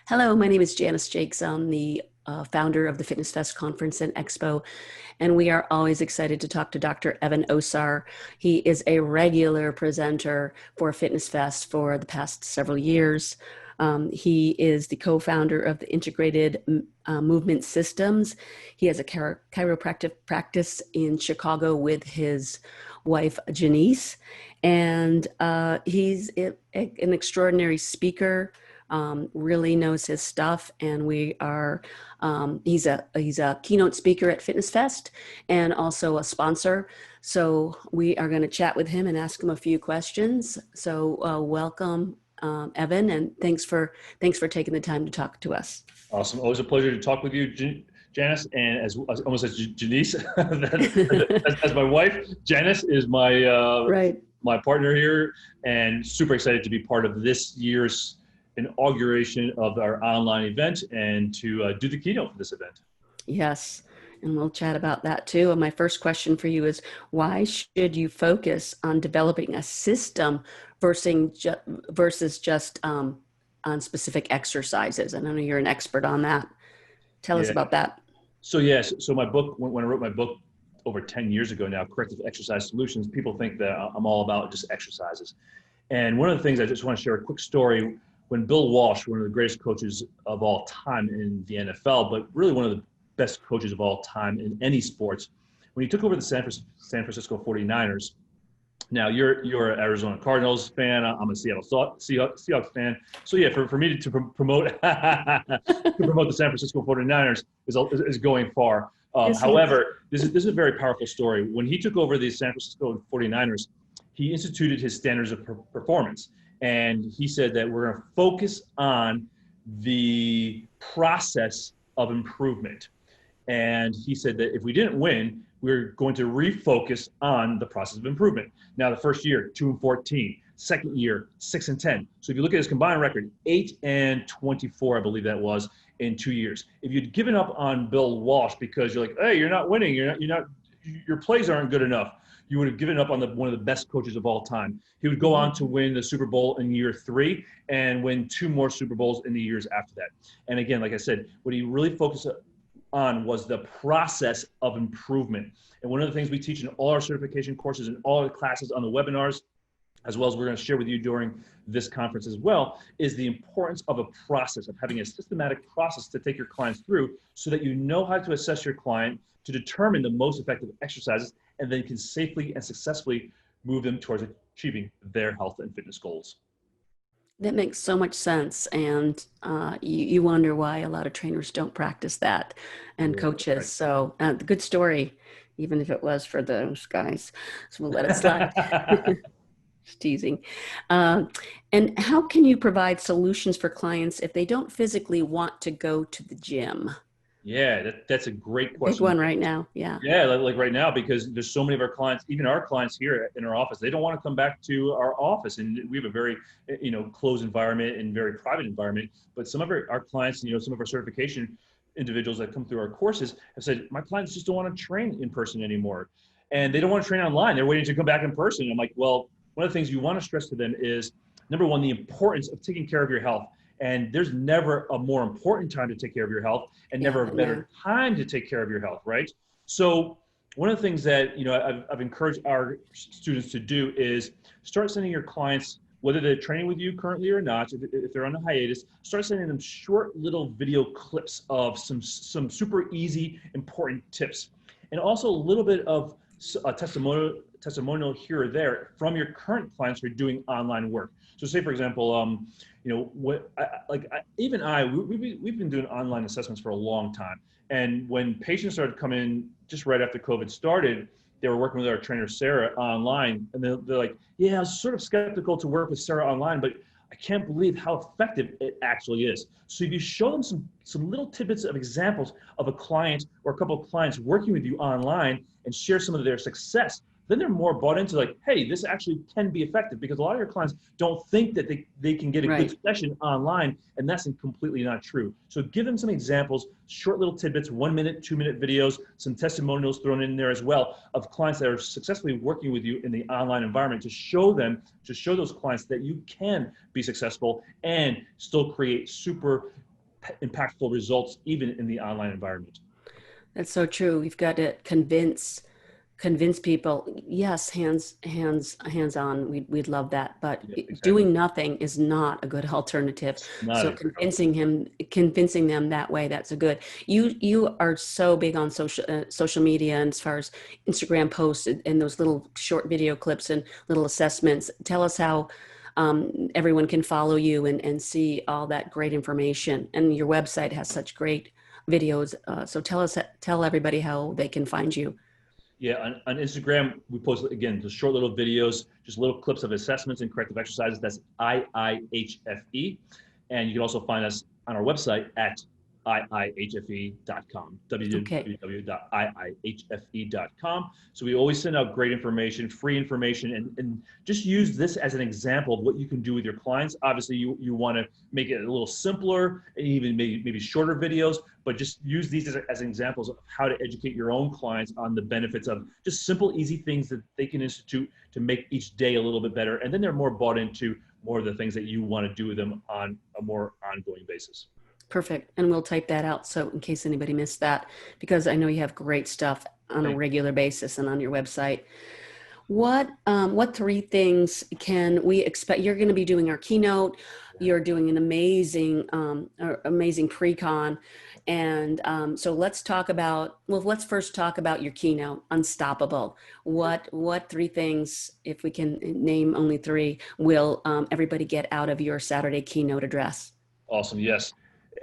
Hello, my name is Janice Jakes. I'm the founder of the FitnessFest Conference and Expo, and we are always excited to talk to Dr. Evan Osar. He is a regular presenter for FitnessFest for the past several years. He is the co-founder of the Integrated Movement Systems. He has a chiropractic practice in Chicago with his wife, Janice, and he's an extraordinary speaker. Really knows his stuff, and he's a keynote speaker at FitnessFest and also a sponsor. So we are going to chat with him and ask him a few questions. So welcome, Evan, and thanks for taking the time to talk to us. Awesome. Always a pleasure to talk with you, Janice, and as almost as Janice, as my wife. Janice is my my partner here, and super excited to be part of this year's inauguration of our online event and to do the keynote for this event. Yes, and we'll chat about that too. And my first question for you is, why should you focus on developing a system versus just on specific exercises? And I know you're an expert on that. Tell us about that. So yes, so my book, when I wrote my book over 10 years ago now, Corrective Exercise Solutions, people think that I'm all about just exercises. And one of the things I just want to share a quick story. When Bill Walsh, one of the greatest coaches of all time in the NFL, but really one of the best coaches of all time in any sports, when he took over the San Francisco 49ers, now you're an Arizona Cardinals fan, I'm a Seattle Seahawks fan. So yeah, for me to promote the San Francisco 49ers is going far. However, this is a very powerful story. When he took over the San Francisco 49ers, he instituted his standards of performance. And he said that we're going to focus on the process of improvement. And he said that if we didn't win, we're going to refocus on the process of improvement. Now, the first year, 2-14. Second year, 6-10. So if you look at his combined record, 8-24, I believe that was, in 2 years. If you'd given up on Bill Walsh because you're like, hey, you're not winning, your plays aren't good enough, you would have given up on one of the best coaches of all time. He would go on to win the Super Bowl in year 3 and win 2 more Super Bowls in the years after that. And again, like I said, what he really focused on was the process of improvement. And one of the things we teach in all our certification courses and all our classes on the webinars, as well as we're going to share with you during this conference as well, is the importance of a process, of having a systematic process to take your clients through so that you know how to assess your client to determine the most effective exercises, and then you can safely and successfully move them towards achieving their health and fitness goals. That makes so much sense. And you wonder why a lot of trainers don't practice that and coaches. Right. So good story, even if it was for those guys. So we'll let it slide. Just teasing. And how can you provide solutions for clients if they don't physically want to go to the gym? Yeah, that's a great question. Big one right now. Yeah. Yeah, like right now, because there's so many of our clients, even our clients here in our office, they don't want to come back to our office, and we have a very, closed environment and very private environment. But some of our clients, some of our certification individuals that come through our courses have said, my clients just don't want to train in person anymore, and they don't want to train online. They're waiting to come back in person. And I'm like, well, one of the things you want to stress to them is, number one, the importance of taking care of your health. And there's never a more important time to take care of your health, and never a better time to take care of your health, right? So one of the things that I've encouraged our students to do is start sending your clients, whether they're training with you currently or not, if they're on a hiatus, start sending them short little video clips of some super easy, important tips. And also a little bit of a testimonial here or there from your current clients who are doing online work. So say, for example, we've been doing online assessments for a long time. And when patients started coming in just right after COVID started, they were working with our trainer, Sarah, online. And they're like, yeah, I was sort of skeptical to work with Sarah online, but I can't believe how effective it actually is. So if you show them some little tidbits of examples of a client or a couple of clients working with you online and share some of their success, then they're more bought into like, hey, this actually can be effective, because a lot of your clients don't think that they can get a good session online, and that's completely not true. So give them some examples, short little tidbits, 1 minute, 2 minute videos, some testimonials thrown in there as well of clients that are successfully working with you in the online environment to show those clients that you can be successful and still create super impactful results even in the online environment. That's so true. We've got to convince people. Yes, hands on. We'd love that, but Yeah, exactly. doing nothing is not a good alternative. Not So a convincing them that way, that's a good. You are so big on social media, and as far as Instagram posts and those little short video clips and little assessments. Tell us how everyone can follow you and see all that great information. And your website has such great videos. So tell everybody how they can find you. Yeah, on Instagram, we post, again, just short little videos, just little clips of assessments and corrective exercises. That's IIHFE. And you can also find us on our website at iihfe.com, Okay, www.iihfe.com. So we always send out great information, free information, and just use this as an example of what you can do with your clients. Obviously, you want to make it a little simpler, and even maybe shorter videos, but just use these as examples of how to educate your own clients on the benefits of just simple, easy things that they can institute to make each day a little bit better. And then they're more bought into more of the things that you want to do with them on a more ongoing basis. perfect. And we'll type that out so in case anybody missed that, because I know you have great stuff on a Thank regular basis and on your website. What three things can we expect? You're going to be doing our keynote. You're doing an amazing pre-con, and so let's talk about. Well, let's first talk about your keynote, Unstoppable. What three things, if we can name only three, will everybody get out of your Saturday keynote address? Awesome. Yes.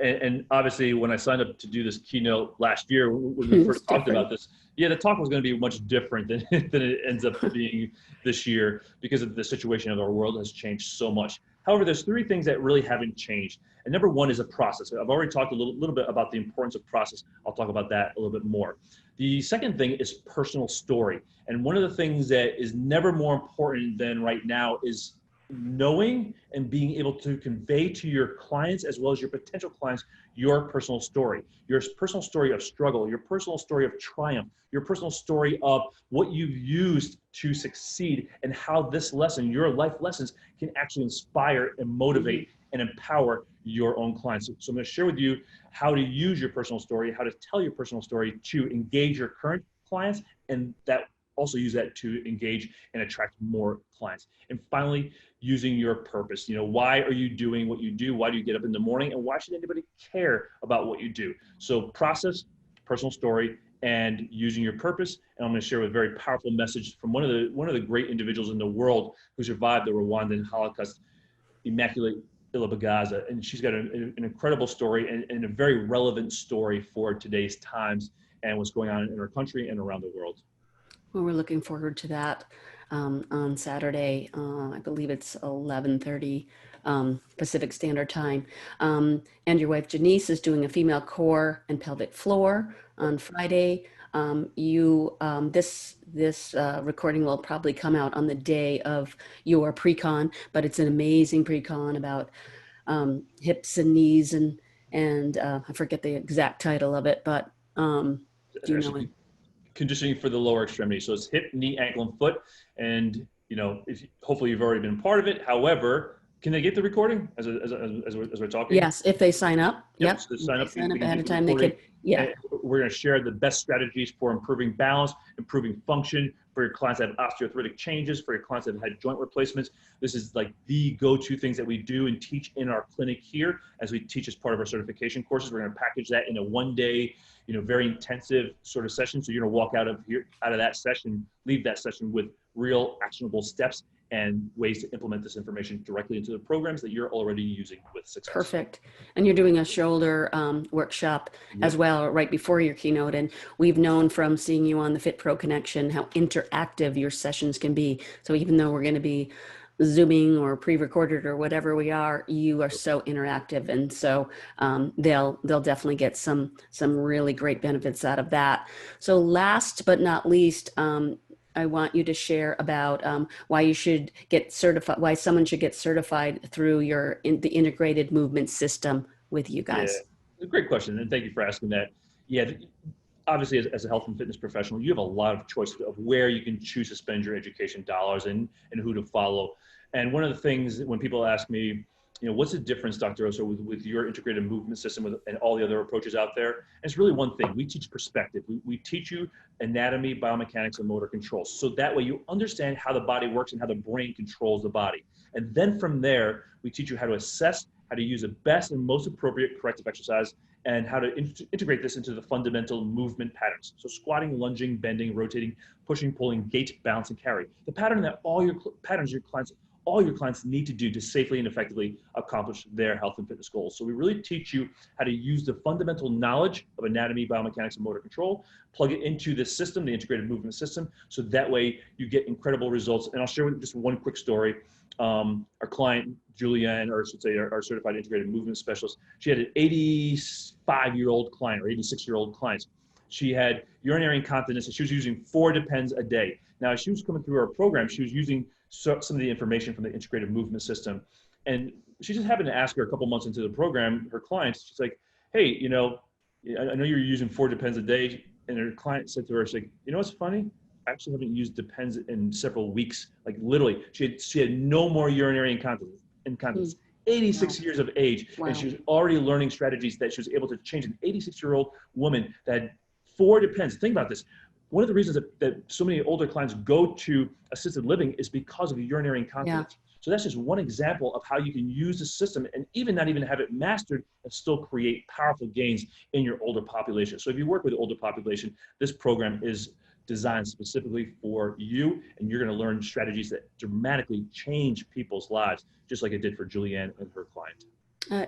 And obviously, when I signed up to do this keynote last year, when we It's first talked different. about this, yeah, the talk was going to be much different than, than it ends up being this year because of the situation of our world has changed so much. However, there's three things that really haven't changed. And number one is a process. I've already talked a little bit about the importance of process. I'll talk about that a little bit more. The second thing is personal story. And one of the things that is never more important than right now is knowing and being able to convey to your clients as well as your potential clients your personal story, your personal story of struggle, your personal story of triumph, your personal story of what you've used to succeed, and how this lesson, your life lessons, can actually inspire and motivate and empower your own clients. So I'm going to share with you how to use your personal story, how to tell your personal story to engage your current clients, and that also use that to engage and attract more clients. And finally, using your purpose. Why are you doing what you do? Why do you get up in the morning? And why should anybody care about what you do? So process, personal story, and using your purpose. And I'm going to share a very powerful message from one of the great individuals in the world who survived the Rwandan Holocaust, Immaculate Ilabagaza. And she's got an incredible story and a very relevant story for today's times and what's going on in our country and around the world. Well, we're looking forward to that on Saturday. I believe it's 11:30 Pacific Standard Time. And your wife Janice is doing a female core and pelvic floor on Friday. This recording will probably come out on the day of your pre-con, but it's an amazing pre-con about hips and knees and I forget the exact title of it, but do you know it? Conditioning for the lower extremity. So it's hip, knee, ankle, and foot. And hopefully you've already been part of it. However, can they get the recording as we're talking? Yes, if they sign up. Yep. Yep. So If sign they up. sign We up can ahead get of the time, they recording. could, yeah. And we're going to share the best strategies for improving balance, improving function for your clients that have osteoarthritic changes, for your clients that have had joint replacements. This is like the go-to things that we do and teach in our clinic here as we teach as part of our certification courses. We're going to package that in a one-day, very intensive sort of session. So you're going to walk out of that session, leave that session with real actionable steps and ways to implement this information directly into the programs that you're already using with success. Perfect. And you're doing a shoulder workshop as Yep. well right before your keynote. And we've known from seeing you on the Fit Pro Connection how interactive your sessions can be. So even though we're going to be Zooming or pre-recorded or whatever we are, you are so interactive. And so they'll definitely get some really great benefits out of that. So last but not least, I want you to share about why you should get certified, why someone should get certified through the integrated movement system with you Yeah, guys. great question. And thank you for asking that. Yeah, obviously as a health and fitness professional, you have a lot of choices of where you can choose to spend your education dollars and who to follow. And one of the things when people ask me, what's the difference, Dr. Osar, with your integrated movement system and all the other approaches out there? And it's really one thing. We teach perspective. We teach you anatomy, biomechanics, and motor control. So that way you understand how the body works and how the brain controls the body. And then from there, we teach you how to assess, how to use the best and most appropriate corrective exercise, and how to integrate this into the fundamental movement patterns. So squatting, lunging, bending, rotating, pushing, pulling, gait, balance, and carry. The pattern that all your clients need to do to safely and effectively accomplish their health and fitness goals. So we really teach you how to use the fundamental knowledge of anatomy, biomechanics, and motor control, plug it into this system, the integrated movement system, so that way you get incredible results. And I'll share with just one quick story. Our client, Julianne, or I should say our certified integrated movement specialist, she had an 85-year-old client or 86-year-old client. She had urinary incontinence and she was using 4 Depends a day. Now, as she was coming through our program, she was using some of the information from the integrated movement system. And she just happened to ask her a couple months into the program, her clients, she's like, hey, I know you're using 4 Depends a day. And her client said to her, she's like, what's funny? I actually haven't used Depends in several weeks. Like literally, she had no more urinary incontinence. 86 years of age, and she was already learning strategies that she was able to change an 86-year-old woman that had 4 Depends. Think about this. One of the reasons that so many older clients go to assisted living is because of urinary incontinence. So that's just one example of how you can use the system and not even have it mastered and still create powerful gains in your older population. So if you work with the older population, this program is designed specifically for you, and you're going to learn strategies that dramatically change people's lives, just like it did for Julianne and her client.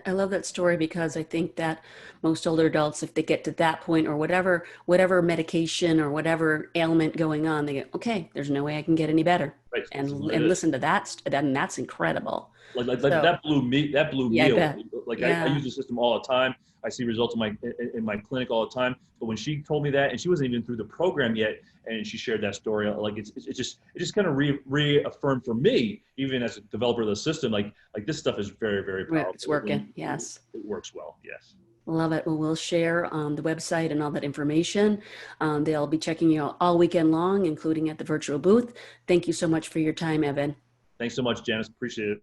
I love that story because I think that most older adults, if they get to that point or whatever medication or whatever ailment going on, they go, okay, there's no way I can get any better. Right. And listen to that, and that's incredible. Like that blew me away. Like I use the system all the time. I see results in my clinic all the time. But when she told me that, and she wasn't even through the program yet, and she shared that story, like it just kind of reaffirmed for me, even as a developer of the system, like this stuff is very, very powerful. It's working. Yes. It works well. Yes. Love it. Well, we'll share the website and all that information. They'll be checking you out all weekend long, including at the virtual booth. Thank you so much for your time, Evan. Thanks so much, Janice. Appreciate it.